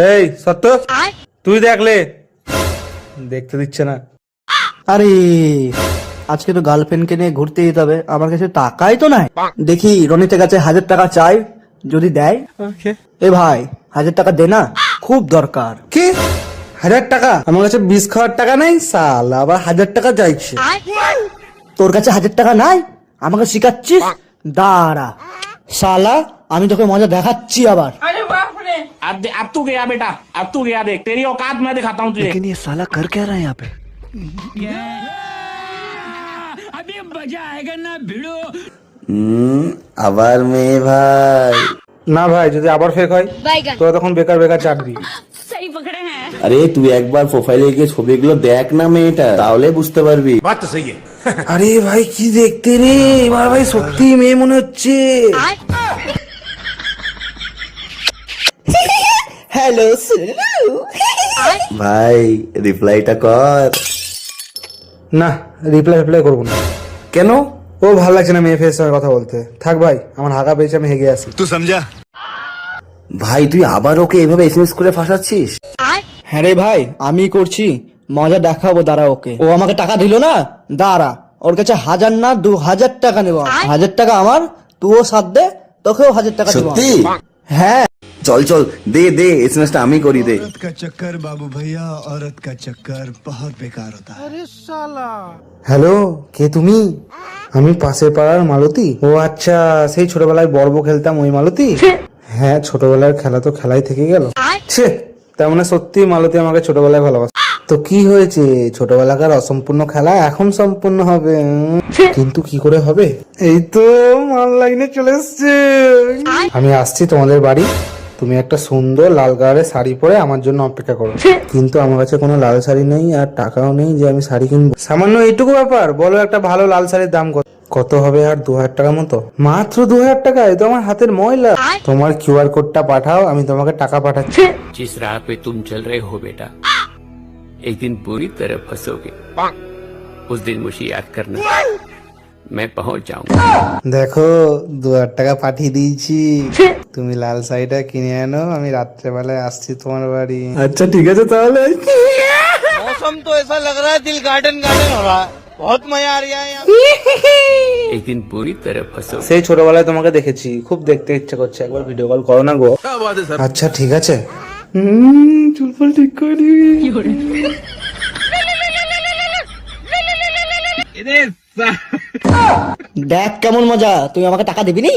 এই সত্য, তুই দেখলে দেখতে দিচ্ছে না। আরে আজকে তো গার্লফ্রেন্ডকে নিয়ে ঘুরতে যেতে হবে, আমার কাছে টাকাই তো নাই। দেখি রনিতের কাছে 1000 টাকা চাই, যদি দেয়। এ ভাই 1000 টাকা দে না, খুব দরকার। কি 1000 টাকা? আমার কাছে 20 খাওয়ার টাকা নেই, সালা আবার 1000 টাকা চাইছে। তোর কাছে 1000 টাকা নাই, আমাকে শিখাচ্ছিস? দাঁড়া শালা, আমি তোকে মজা দেখাচ্ছি আবার। अब तू गया बेटा, अब तू गया, देख तेरी औकात मैं दिखाता हूँ तुझे। लेकिन ये साला कर क्या रहा है यहाँ पे? अभी मजा आएगा ना भिड़ो। আবার মেয়ে ভাই। না ভাই, যদি আবার ফেক হয় তোরা তখন বেকার বেকার চাকরি। सही पकड़े हैं। আরে তুই একবার প্রোফাইলে গিয়ে ছবিগুলো দেখ না মেয়েটা, তাহলে বুঝতে পারবি। আরে ভাই কি দেখতে রে, এবার ভাই সত্যি মেয়ে মনে হচ্ছে। হ্যালো ভাই রিপ্লাইটা কর। না, রিপ্লাই করবো না। কেন? ও ভালো লাগছে না মেয়ে ফেস সঙ্গে কথা বলতে। থাক ভাই, আমার হাগা পেয়েছে, আমি হেগে আসি। ভাই তুই আবার ওকে এভাবে এসএমএস করে ফাঁসাচ্ছিস? হ্যাঁ রে ভাই, আমি করছি, মজা দেখাবো, দাঁড়া ওকে। ও আমাকে টাকা দিল না, দাঁড়া ওর কাছে 1000 না 2000 টাকা নেব। 1000 টাকা আমার, তুইও সাথ দে, তোকেও 1000 টাকা দেবো। সত্যি? হ্যাঁ চল চল দে দে, এসএমএসটা আমি করি, দে। औरत का चक्कर बाबू भैया, औरत का चक्कर बहुत बेकार होता है। হ্যালো, কে তুমি? আমি পাশের পাড়ার মালতী। ও আচ্ছা, সেই ছোটবেলায় বর্ব খেলতাম ওই মালতী? হ্যাঁ, ছোটবেলার খেলা তো খেলাই থেকে গেল। ছে, তার মানে সত্যি মালতী আমাকে ছোটবেলায় ভালোবাসে। তো কি হয়েছে, ছোটবেলাকার অসম্পূর্ণ খেলা এখন সম্পূর্ণ হবে। কিন্তু কি করে হবে? এই তো মাল লাইনে চলে এসছে। আমি আসছি তোমাদের বাড়ি, তুমি একটা সুন্দর লাল কালারের শাড়ি পরে আমার জন্য অপেক্ষা করো। কিন্তু আমার কাছে কোনো লাল শাড়ি নেই, আর টাকাও নেই যে আমি শাড়ি কিনবো। সামান্য এইটুকু ব্যাপার, বলো একটা ভালো লাল শাড়ির দাম কত? কত হবে আর 2000 টাকার মতো? মাত্র 2000 টাকা? এ তো আমার হাতের ময়লা। তোমার কিউআর কোডটা পাঠাও, আমি তোমাকে টাকা পাঠাচ্ছি। जिस राह पे तुम चल रहे हो बेटा, एक दिन पूरी तरह फंसोगे। उस दिन मुझे याद करना, मैं पहुंच जाऊंगा। দেখো 2000 টাকা পাঠিয়ে দিয়েছি, তুমি লাল শাড়িটা কিনে আনো, আমি রাত্রেবেলায় আসছি তোমার বাড়ি। আচ্ছা ঠিক আছে তাহলে। मौसम तो ऐसा लग रहा है दिल गार्डन गार्डन हो रहा है, बहुत मजा आ रहा है यहाँ। एक दिन पूरी तरह फंसोगे। সেই ছোটবেলায় তোমাকে দেখেছি, খুব দেখতে ইচ্ছা করছে, একবার ভিডিও কল করো না গো। আচ্ছা ঠিক আছে। চুল ফুল ঠিক করে দিবি। দেখ কেমন মজা, তুই আমাকে টাকা দিবি নি?